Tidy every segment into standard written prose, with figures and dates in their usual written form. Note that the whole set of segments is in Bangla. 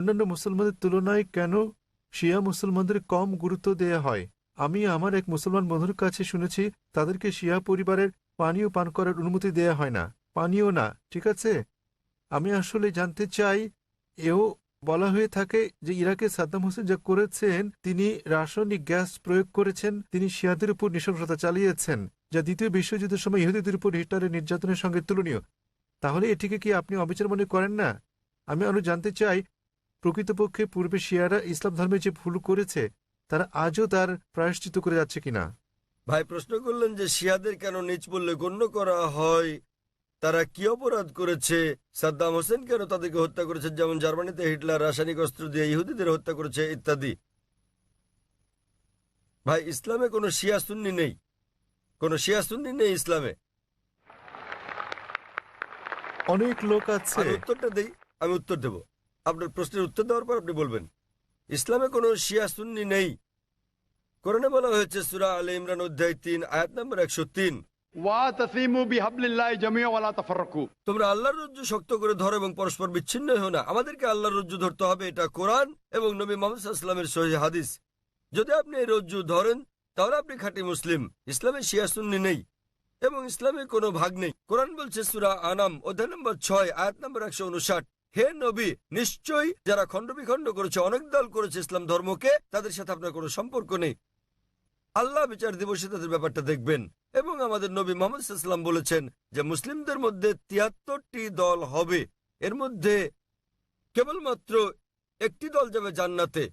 অন্যান্য মুসলমানদের তুলনায় কেন শিয়া মুসলমানদের কম গুরুত্ব দেয়া হয়? আমি আমার এক মুসলমান বন্ধুর কাছে শুনেছি তাদেরকে শিয়া পরিবারের পানীয় পান করার অনুমতি দেয়া হয় না। পানীয় না, ঠিক আছে? আমি আসলে জানতে চাই, এও বলা হয়ে থাকে যে ইরাকে সাদ্দাম হোসেন যা করেছেন, তিনি রাসায়নিক গ্যাস প্রয়োগ করেছেন, তিনি শিয়াদের উপর নৃশংসতা চালিয়েছেন, যা দ্বিতীয় বিশ্বযুদ্ধের সময় ইহুদিদের উপর হিটলারের নির্যাতনের সঙ্গে তুলনীয়। তাহলে এটিকে কি আপনি অবিচার মনে করেন না? আমি আরো জানতে চাই, প্রকৃতপক্ষে পূর্বে শিয়ারা ইসলাম ধর্মে যে ভুল করেছে তারা আজও তার প্রায়শ্চিত্ত করে যাচ্ছে কিনা। ভাই প্রশ্ন করলেন যে শিয়াদের কেন নিচ বললে গণ্য করা হয়, তারা কি অপরাধ করেছে, সাদ্দাম হোসেন কেন তাদেরকে হত্যা করেছে, যেমন জার্মানিতে হিটলার রাসায়নিক অস্ত্র দিয়ে ইহুদিদের হত্যা করেছে ইত্যাদি। ভাই ইসলামে কোনো শিয়া সুন্নি নেই, কোনো শিয়া সুন্নি নেই ইসলামে। অনেক লোক আছে। আমি উত্তরটা দেই, আমি উত্তর দেব। আপনার প্রশ্নের উত্তর দেওয়ার পর আপনি বলবেন। ইসলামে কোনো শিয়া সুন্নি নেই। কোরআনে বলা হয়েছে সূরা আলে ইমরান অধ্যায় 3 আয়াত নম্বর 103, ওয়াতাসিমু বিহাবলিল্লাহি জামিআ ওয়া লা তাফাররাকু। তোমরা আল্লাহর রজ্জু শক্ত করে ধরো এবং পরস্পর বিচ্ছিন্ন হও না। আমাদেরকে আল্লাহর রজ্জু ধরতে হবে, এটা কোরআন এবং নবী মুহাম্মদ সাল্লাল্লাহু আলাইহি ওয়াসাল্লামের সহিহ হাদিস। যদি আপনি এই রজ্জু ধরেন তাহলে আপনি খাঁটি মুসলিম। ইসলামে শিয়া সুন্নি নেই এবং ইসলামে কোনো ভাগ নেই। কোরআন বলছে সূরা আনাম অধ্যায় নম্বর 6 আয়াত নম্বর 159, হে নবী, নিশ্চয়ই যারা খণ্ড বিখণ্ড করেছে, অনেক দল করেছে ইসলাম ধর্মকে, তাদের সাথে আপনার কোনো সম্পর্ক নেই। আল্লাহ বিচার দিবসে তাদের ব্যাপারটা দেখবেন। এবং আমাদের নবী মুহাম্মদ সাল্লাল্লাহু আলাইহি ওয়াসাল্লাম বলেছেন যে মুসলিমদের মধ্যে 73টি দল হবে, এর মধ্যে কেবলমাত্র একটি দল যাবে জান্নাতে।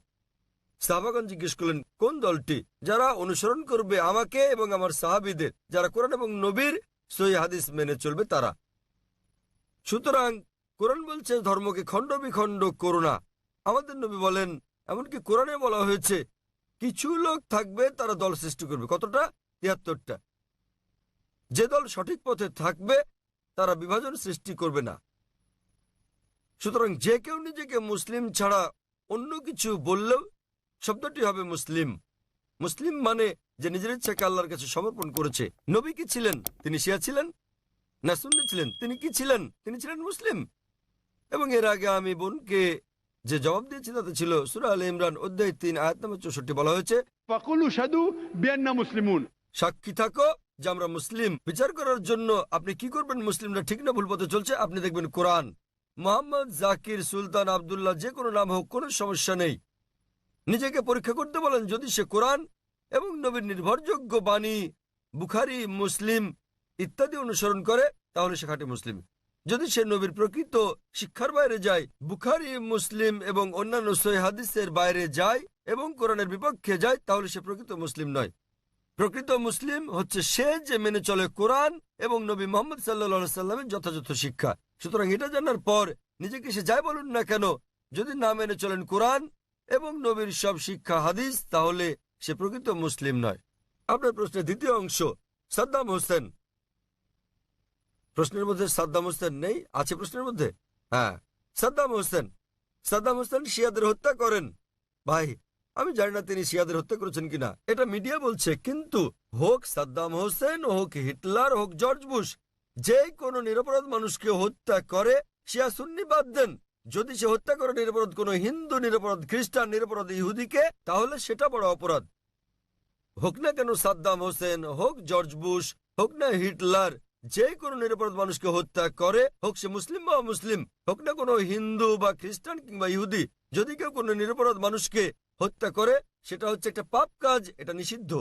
সাহাবাগণ জিজ্ঞেস করলেন কোন দলটি? যারা অনুসরণ করবে আমাকে এবং আমার সাহাবীদের, যারা কোরআন এবং নবীর সহিহ হাদিস মেনে চলবে তারা। সুতরাং কোরআন বলছে ধর্মকে খণ্ড বিখণ্ড করো না। আমাদের নবী বলেন, এমনকি কোরআনে বলা হয়েছে কিছু লোক থাকবে তারা দল সৃষ্টি করবে। কতটা? 73টা। যে দল সঠিক পথে থাকবে তারা বিভাজন সৃষ্টি করবে না। সুতরাং যে কেউ নিজেকে মুসলিম ছাড়া অন্য কিছু বললেও শব্দটি হবে মুসলিম। মুসলিম মানে যে নিজের ইচ্ছাকে আল্লাহর কাছে সমর্পণ করেছে। নবী কি ছিলেন? তিনি শিয়া ছিলেন না সুন্নি ছিলেন? তিনি কি ছিলেন? তিনি ছিলেন মুসলিম। এবং এর আগে আমি বোনকে যে জবাব দিয়েছি তাতে ছিল সূরা আলে ইমরান অধ্যায় 3 আয়াত নম্বর 64 বলা হয়েছে, ফাকুলু শাদু বিআন্না মুসলিমুন। সাক্ষী থাকো যে আমরা মুসলিম। বিচার করার জন্য আপনি কি করবেন মুসলিমরা ঠিক না ভুল পথে চলছে? আপনি দেখবেন কোরআন। মোহাম্মদ, জাকির, সুলতান, আব্দুল্লাহ, যে কোনো নাম হোক, কোনো সমস্যা নেই। নিজেকে পরীক্ষা করতে বলেন, যদি সে কোরআন এবং নবীর নির্ভরযোগ্য বাণী বুখারী, মুসলিম ইত্যাদি অনুসরণ করে তাহলে সে খাঁটি মুসলিম। যদি সে নবীর প্রকৃত শিক্ষার বাইরে যায়, বুখারী, মুসলিম এবং অন্যান্য সহিহ হাদিসের বাইরে যায় এবং কোরআনের বিপক্ষে যায়, তাহলে সে প্রকৃত মুসলিম নয়। প্রকৃত মুসলিম হচ্ছে সে যে মেনে চলে কোরআন এবং নবী মুহাম্মদ সাল্লাল্লাহু আলাইহি সাল্লামের যথাযথ শিক্ষা। সুতরাং এটা জানার পর নিজেকে সে যাই বলুন না কেন, যদি না মেনে চলেন কোরআন এবং নবীর সব শিক্ষা হাদিস, তাহলে সে প্রকৃত মুসলিম নয়। আপনার প্রশ্নের দ্বিতীয় অংশ, সাদ্দাম হোসেন। প্রশ্নের মধ্যে সাদ্দাম হোসেন নেই? আছে প্রশ্নের মধ্যে? হ্যাঁ, সাদ্দাম হোসেন। সাদ্দাম হোসেন শিয়াদের হত্যা করেন। ভাই আমি জানি না তিনি শিয়াদের হত্যা করেছেন কিনা, এটা মিডিয়া বলছে। কিন্তু হোক সাদ্দাম হোসেন, হোক হিটলার, হোক জর্জ বুশ, যে কোনো নিরপরাধ মানুষকে হত্যা করে, শিয়া সুন্নি বাদ দেন, যদি সে হত্যা করে নিরপরাধ কোনো হিন্দু, নিরপরাধ খ্রিস্টান, নিরপরাধ ইহুদিকে, তাহলে সেটা বড় অপরাধ। হোক না কেন সাদ্দাম হোসেন, হোক জর্জ বুশ, হোক না হিটলার, যে কোনো নিরপরাধ মানুষকে হত্যা করে, হোক সে মুসলিম বা অমুসলিম, হোক না কোনো হিন্দু বা খ্রিস্টান কিংবা ইহুদি, যদি কেউ কোনো নিরপরাধ মানুষকে হত্যা করে, সেটা হচ্ছে একটা পাপ কাজ, এটা নিষিদ্ধ।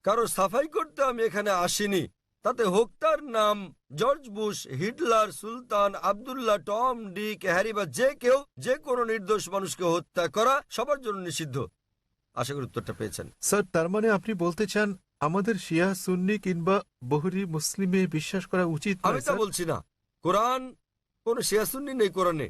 কারো সাফাই করতে আমি এখানে আসিনি। তাতে হোক তার নাম জর্জ বুশ, হিটলার, সুলতান, আব্দুল্লাহ, টম, ডিক, হ্যারি বা যে কেউ, যে কোনো নির্দোষ মানুষকে হত্যা করা সবার জন্য নিষিদ্ধ। আশা করি উত্তরটা পেয়েছেন। স্যার, তার মানে আপনি বলতে চান আমাদের শিয়া সুন্নি কিংবা বহুরি মুসলিমে বিশ্বাস করা উচিত আমি নয়, তা স্যার? বলছি না। কোরআন কোন শিয়া সুন্নি নেই কোরআনে।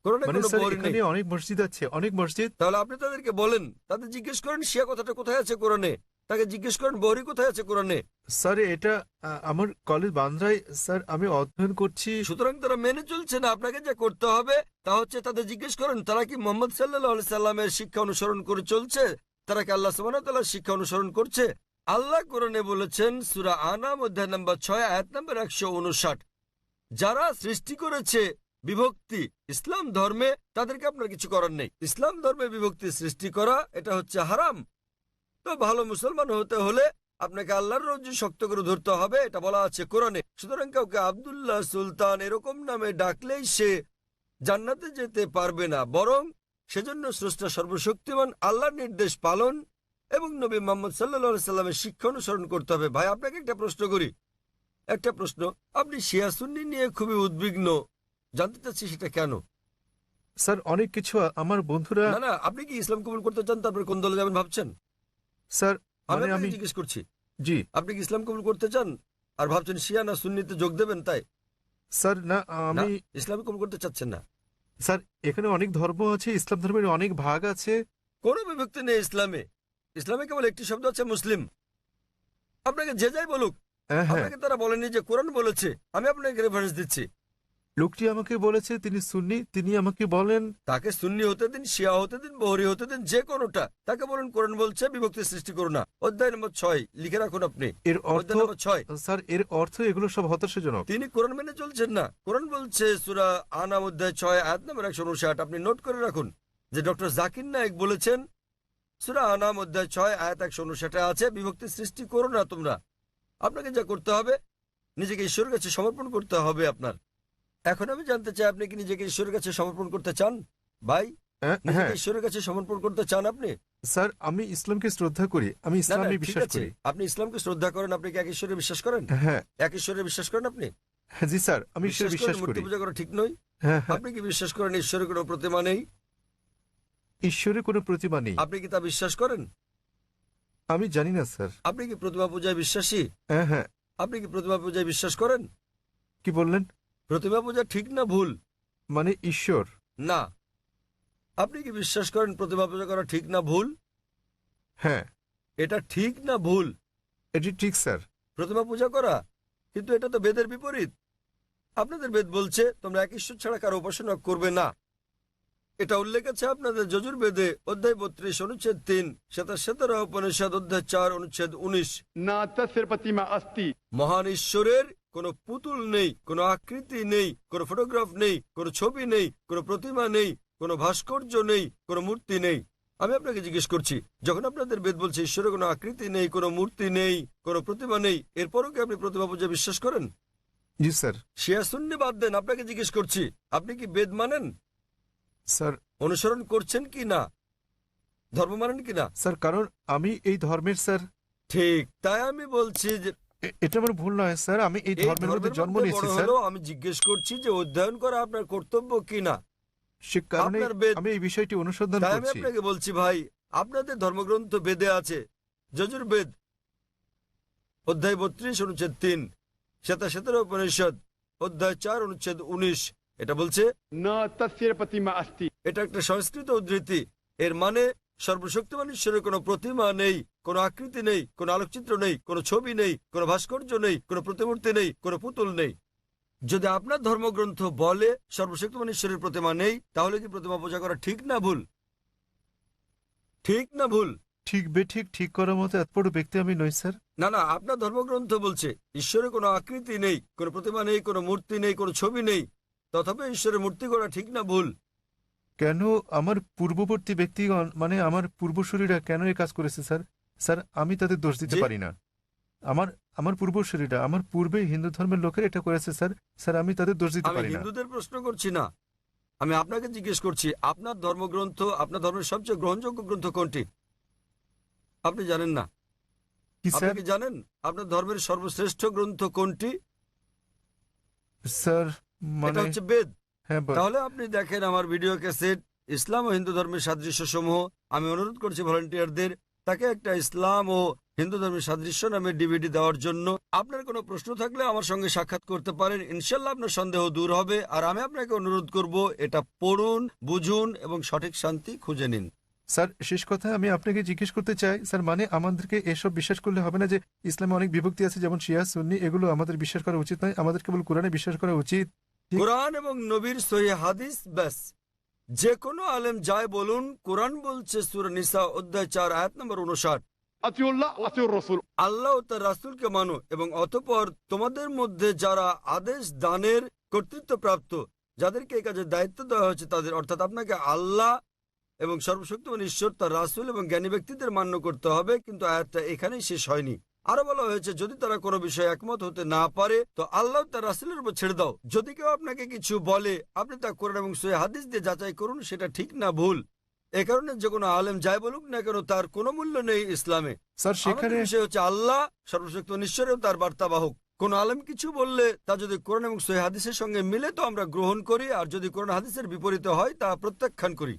কোরআনে মানে কোনো স্যার, বহরি নেই। এখানে অনেক মসজিদ আছে, অনেক মসজিদ। তাহলে আপনি তাদেরকে বলেন, তাদের জিজ্ঞেস করেন শিয়া কথাটা কোথায় আছে কোরআনে, তাকে জিজ্ঞেস করেন বহরি কোথায় আছে কোরআনে। স্যার, এটা আমার কলেজ বান্দ্রায়, স্যার, আমি অধ্যয়ন করছি। সুতরাং তারা মেনে চলছে না। আপনাকে যা করতে হবে তা হচ্ছে তাদের জিজ্ঞেস করেন তারা কি মুহাম্মদ সাল্লাল্লাহু আলাইহি সাল্লামের শিক্ষা অনুসরণ করে চলছে, তারা কি আল্লাহ সুবহানাহু ওয়া তাআলার শিক্ষা অনুসরণ করছে। আল্লাহ কোরআনে বলেছেন সূরা আনাম অধ্যায় নম্বর 6 আয়াত নম্বর 159, যারা সৃষ্টি করেছে বিভক্তি ইসলাম ধর্মে, তাদেরকে আপনার কিছু করার নেই। ইসলাম ধর্মে বিভক্তি সৃষ্টি করা এটা হচ্ছে হারাম। তো ভালো মুসলমান হতে হলে আপনাকে আল্লাহর রজ্জু শক্ত করে ধরতে হবে, এটা বলা আছে কোরআনে। সুতরাং কাউকে আব্দুল্লাহ, সুলতান এরকম নামে ডাকলেই সে জান্নাতে যেতে পারবে না, বরং সেজন্য স্রষ্টা সর্বশক্তিমান আল্লাহর নির্দেশ পালন এবং নবী মুহাম্মদ সাল্লাল্লাহু সাল্লামের শিক্ষা অনুসরণ করতে হবে। ভাই, আপনাকে একটা প্রশ্ন করি, একটা প্রশ্ন। আপনি শিয়া সুন্নি নিয়ে খুবই উদ্বিগ্ন, জানতে চাচ্ছি সেটা কেন? স্যার অনেক কিছু আমার বন্ধুরা। না না, আপনি কি ইসলাম কবুল করতে চান, তারপরে কোন দলে যাবেন ভাবছেন? স্যার আমি মানে আপনাকে আমি জিজ্ঞেস করছি, জি আপনি কি ইসলাম কবুল করতে চান আর ভাবছেন শিয়া না সুন্নিতে যোগ দেবেন, তাই? স্যার না না, আমি ইসলাম কবুল করতে চাচ্ছেন না। স্যার এখানে অনেক ধর্ম আছে, ইসলাম ধর্মের অনেক ভাগ আছে। কোনো বিভক্তি নেই ইসলামে। ইসলামে কেবল একটি শব্দ আছে, মুসলিম। আপনাকে যে যাই বলুক, হ্যাঁ হ্যাঁ, আপনাকে তারা বলেনি যে কোরআন বলেছে। আমি আপনাকে রেফারেন্স দিচ্ছি। লোকটি আমাকে বলেছে তিনি সুন্নি, তিনি আমাকে বলেন তাকে সুন্নি হতে দিন, শিয়া হতে দিন, বহরি হতে দিন, যে কোনোটা। তাকে বলুন কোরআন বলছে বিভক্তি সৃষ্টি করো না। অধ্যায় নম্বর 6 লিখে রাখুন আপনি। এর অর্থ অধ্যায় নম্বর 6। স্যার এর অর্থ এগুলো সব হতাশাজনক। তিনি কোরআন মেনে চলছেন না। কোরআন বলছে সূরা আনাম অধ্যায় 6 আয়াত নম্বর 159, আপনি নোট করে রাখুন যে ডক্টর জাকির নায়েক বলেছেন, সূরা আনাম অধ্যায় 6 আয়াত 159 আছে, বিভক্তি সৃষ্টি করো না তোমরা। আপনাকে যা করতে হবে, নিজেকে ঈশ্বরের কাছে সমর্পণ করতে হবে আপনার। এখন আমি জানতে চাই, আপনি কি নিজেকে ঈশ্বরের কাছে সমর্পণ করতে চান? ভাই, হ্যাঁ নিজেকে ঈশ্বরের কাছে সমর্পণ করতে চান আপনি? স্যার আমি ইসলামকে শ্রদ্ধা করি, আমি না না, ইসলামে ঠিক বিশ্বাস আছে। করি। আপনি ইসলামকে শ্রদ্ধা করেন, আপনি কি এক ঈশ্বরে বিশ্বাস করেন? হ্যাঁ এক ঈশ্বরে বিশ্বাস করেন আপনি? হ্যাঁ, জি স্যার আমি ঈশ্বরে বিশ্বাস মূর্তি করি। পূজা করা ঠিক নয়। হ্যাঁ হ্যাঁ, আপনি কি বিশ্বাস করেন ঈশ্বরের কোনো প্রতিমা নেই? ঈশ্বরের কোনো প্রতিমা নেই। আপনি কি তা বিশ্বাস করেন? আমি জানি না স্যার। আপনি কি প্রতিমা পূজায় বিশ্বাসী? হ্যাঁ হ্যাঁ, আপনি কি প্রতিমা পূজায় বিশ্বাস করেন? কি বললেন? প্রতিমা পূজা ঠিক না ভুল? মানে ঈশ্বর? না। আপনি কি বিশ্বাস করেন প্রতিমা পূজা করা ঠিক না ভুল? হ্যাঁ এটা ঠিক না ভুল? এটি ঠিক স্যার। প্রতিমা পূজা করা, কিন্তু এটা তো বেদের বিপরীত। আপনাদের বেদ বলছে তোমরা এক ঈশ্বর ছাড়া কারো উপাসনা করবে না। এটা উল্লেখ আছে আপনাদের যজুর্বেদে অধ্যায় 32 অনুচ্ছেদ 3, শ্বেতাশ্বেতারা উপনিষদ অধ্যায় 4 অনুচ্ছেদ 19। ना तस्य प्रतिमा अस्ति মহান ঈশ্বরের কোনো পুতুল নেই, কোনো আকৃতি নেই, কোনো ফটোগ্রাফ নেই, কোনো ছবি নেই, কোনো প্রতিমা নেই, কোনো ভাস্কর্য নেই, কোনো মূর্তি নেই। আমি আপনাকে জিজ্ঞেস করছি, যখন আপনাদের বেদ বলছে ঈশ্বরের কোনো আকৃতি নেই, কোনো মূর্তি নেই, কোনো প্রতিমা নেই, এরপরও কি আপনি প্রতিমা পূজা বিশ্বাস করেন? জি স্যার। শিয়া সুন্নি বাদ দেন, আপনাকে জিজ্ঞেস করছি, আপনি কি বেদ মানেন? স্যার অনুসরণ করছেন কি না? ধর্ম মানেন কি না? স্যার কারণ আমি এই ধর্মের স্যার। ঠিক, তাই আমি বলছি যে এটা আমার ভুল নয় স্যার, আমি এই এই ধর্মের মধ্যে ধর্মের জন্ম মধ্যে নিয়েছি বড় স্যার। হলেও আমি জিজ্ঞেস করছি যে অধ্যয়ন করা আপনার কর্তব্য কি না। সে কারণে আপনার বেদ, আমি এই বিষয়টি অনুসন্ধান তাই আমি করছি। আপনাকে বলছি ভাই, আপনাদের ধর্মগ্রন্থ বেদে আছে, যজুর্বেদ অধ্যায় 32 অনুচ্ছেদ 3, শ্বেতাশ্বেতার উপনিষদ অধ্যায় 4 অনুচ্ছেদ 19, এটা বলছে। न तस्य प्रतिमा अस्ति এটা একটা সংস্কৃত উদ্ধৃতি। এর মানে সর্বশক্তিমান ঈশ্বরের কোনো প্রতিমা নেই, কোনো আকৃতি নেই, কোনো আলোকচিত্র নেই, কোনো ছবি নেই, কোনো ভাস্কর্য নেই, কোনো প্রতিমূর্তি নেই, কোনো পুতুল নেই। যদি আপনার ধর্মগ্রন্থ বলে সর্বশক্তিমান ঈশ্বরের প্রতিমা নেই, তাহলে কি প্রতিমা পূজা করা ঠিক না ভুল? ঠিক না ভুল? ঠিক বেঠিক ঠিক করার মতো এত বড় ব্যক্তি আমি নই স্যার। না না, আপনার ধর্মগ্রন্থ বলছে ঈশ্বরের কোনো আকৃতি নেই, কোনো প্রতিমা নেই, কোনো মূর্তি নেই, কোনো ছবি নেই, তথাপি ঈশ্বরের মূর্তি করা ঠিক না ভুল? কেন আমার পূর্ববর্তী ব্যক্তিগণ মানে আমার পূর্বসূরীরা কেন এই কাজ করেছে স্যার? স্যার আমি তাদের দোষ দিতে জি? পারি না। আমার আমার পূর্বসূরীরা, আমার পূর্বে হিন্দু ধর্মের লোকের এটা করেছে স্যার। স্যার আমি তাদের দোষ দিতে আমি পারি না। হিন্দুদের প্রশ্ন করছি না, আমি আপনাকে জিজ্ঞেস করছি আপনার ধর্মগ্রন্থ, আপনার ধর্মের সবচেয়ে গ্রহণযোগ্য গ্রন্থ কোনটি? আপনি জানেন না? কি আপনি স্যার? কি জানেন আপনার ধর্মের সর্বশ্রেষ্ঠ গ্রন্থ কোনটি? স্যার এটা মানে হচ্ছে বেদ। হ্যাঁ তাহলে আপনি দেখেন আমার ভিডিও ক্যাসেট ইসলাম ও হিন্দু ধর্মের সাদৃশ্য সমূহ। আমি অনুরোধ করছি ভলান্টিয়ারদের তাকে একটা ইসলাম ও হিন্দু ধর্মের সাদৃশ্য নামে ডিভিডি দেওয়ার জন্য। আপনার কোনো প্রশ্ন থাকলে আমার সঙ্গে সাক্ষাৎ করতে পারেন, ইনশাল্লাহ আপনার সন্দেহ দূর হবে। আর আমি আপনাকে অনুরোধ করব এটা পড়ুন, বুঝুন এবং সঠিক শান্তি খুঁজে নিন। স্যার শেষ কথা আমি আপনাকে জিজ্ঞেস করতে চাই স্যার, মানে আমাদেরকে এসব বিশ্বাস করলে হবে না যে ইসলামে অনেক বিভক্তি আছে যেমন শিয়া সুন্নি, এগুলো আমাদের বিশ্বাস করা উচিত নয়, আমাদের কেবল কোরআনে বিশ্বাস করা উচিত। ঠিক। কোরআন এবং নবীর সহিহ হাদিস ব্যাস। যে কোনো আলেম যায় বলুন, কোরআন বলছে সূরা নিসা অধ্যায় 4 আয়াত নম্বর 59, अतिउल्लाह अतिउर रसूल আল্লাহ ও তার রাসূলকে মানো এবং অতঃপর তোমাদের মধ্যে যারা আদেশ দানের কর্তৃত্বপ্রাপ্ত যাদেরকে এই কাজের দায়িত্ব দেওয়া হয়েছে তাদের, অর্থাৎ আপনাকে আল্লাহ এবং সর্বশক্তিমান ঈশ্বর, তার রাসূল এবং জ্ঞানী ব্যক্তিদের মান্য করতে হবে। কিন্তু আয়াতটা এখানেই শেষ হয়নি। আরো বলা হয়েছে যদি তারা কোনো বিষয়ে একমত হতে না পারে তো আল্লাহ তার রাসূলের উপর ছেড়ে দাও। যদি কেউ আপনাকে কিছু বলে আপনি তা কোরআন এবং সহিহ হাদিস দিয়ে যাচাই করুন সেটা ঠিক না ভুল। এ কারণে যে কোনো আলেম যাই বলুক না কেন তার কোনো মূল্য নেই ইসলামে। স্যার সেখানে আমাদের বিষয় হচ্ছে আল্লাহ, সর্বশক্তিমান ঈশ্বর এবং তার বার্তাবাহক। কোন আলেম কিছু বললে তা যদি কোরআন এবং সহিহ হাদিসের সঙ্গে মিলে তো আমরা গ্রহণ করি, আর যদি কোরআন হাদিসের বিপরীতে হয় তা প্রত্যাখ্যান করি।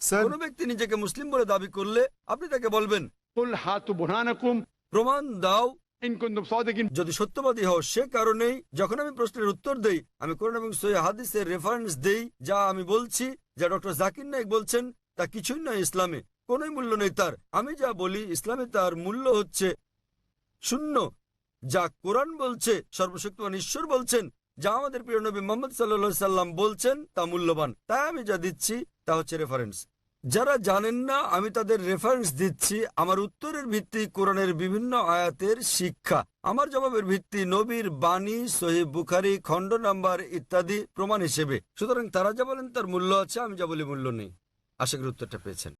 স্যার কোন ব্যক্তি নিজেকে মুসলিম বলে দাবি করলে আপনি তাকে বলবেন قل هاتوا برهانكم প্রমাণ দাও إن كنتم صادقين। যদি সত্যবাদী হও। সে কারণেই যখন আমি প্রশ্নের উত্তর দেই আমি কোরআন এবং সহিহ হাদিসের রেফারেন্স দেই। যা আমি বলছি, যা ডক্টর জাকির নায়েক বলছেন তা কিছুই নয় ইসলামে, কোনোই মূল্য নেই তার। আমি যা বলি ইসলামে তার মূল্য হচ্ছে শূন্য। যা কোরআন বলছে, সর্বশক্তিমান ঈশ্বর বলছেন, যা আমাদের প্রিয় নবী মুহাম্মদ সাল্লাল্লাহু সাল্লাম বলছেন তা মূল্যবান। তাই আমি যা দিচ্ছি তা হচ্ছে রেফারেন্স। যারা জানেন না আমি তাদের রেফারেন্স দিচ্ছি। আমার উত্তরের ভিত্তি কোরআনের বিভিন্ন আয়াতের শিক্ষা, আমার জবাবের ভিত্তি নবীর বাণী, সহিহ বুখারী খণ্ড নাম্বার ইত্যাদি প্রমাণ হিসেবে। সুতরাং তারা যা বলেন তার মূল্য আছে, আমি যা বলি মূল্য নেই। আশা করি উত্তরটা পেয়েছেন।